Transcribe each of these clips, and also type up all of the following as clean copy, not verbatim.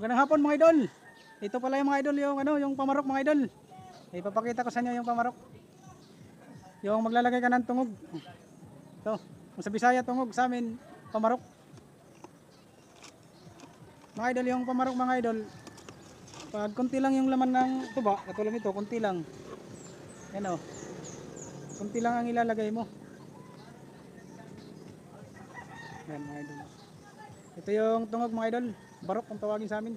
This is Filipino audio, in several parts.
Magandang hapon mga idol. Ito pala yung mga idol, yung yung pamarok mga idol. Ipapakita ko sa inyo yung pamarok. Yung maglalagay ka ng tungog. Ito, kung sa Bisaya tungog, sa amin pamarok. Mga idol, yung pamarok mga idol, pag konti lang yung laman ng tuba, katulad nito, konti lang. Yan o. Konti lang ang ilalagay mo. Yan mga idol. Ito yung tungog mga idol. Barok kung tawagin sa amin.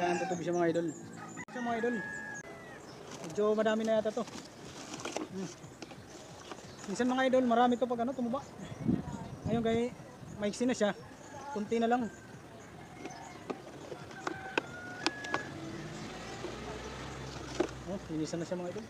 Yan, tutubi siya mga idol. Ito mga idol. Medyo madami na yata to. Minsan mga idol, marami to pag tumaba. Ngayon kay maiksi na siya. Kunti na lang. Oh, linisan na siya mga idol.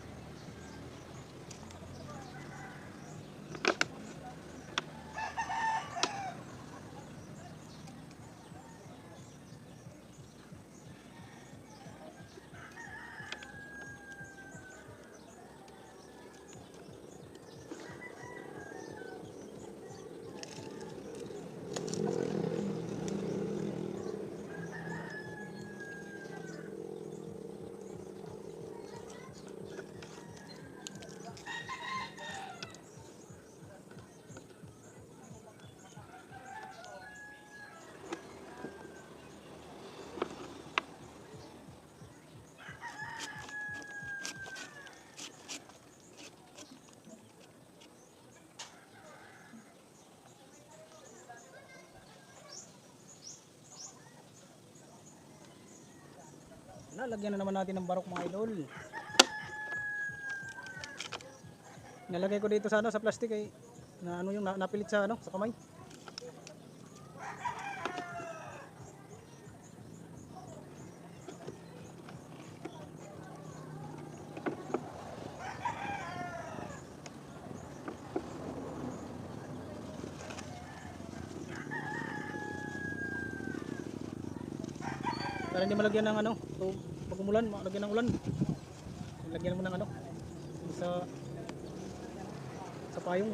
Lagyan na naman natin ng barok mga idol. Nalagay ko dito sa sa plastic ay na yung napilit sa sa kamay. Para hindi malagyan ng pag umulan, malagyan ng ulan. Lagyan mo ng sa payong.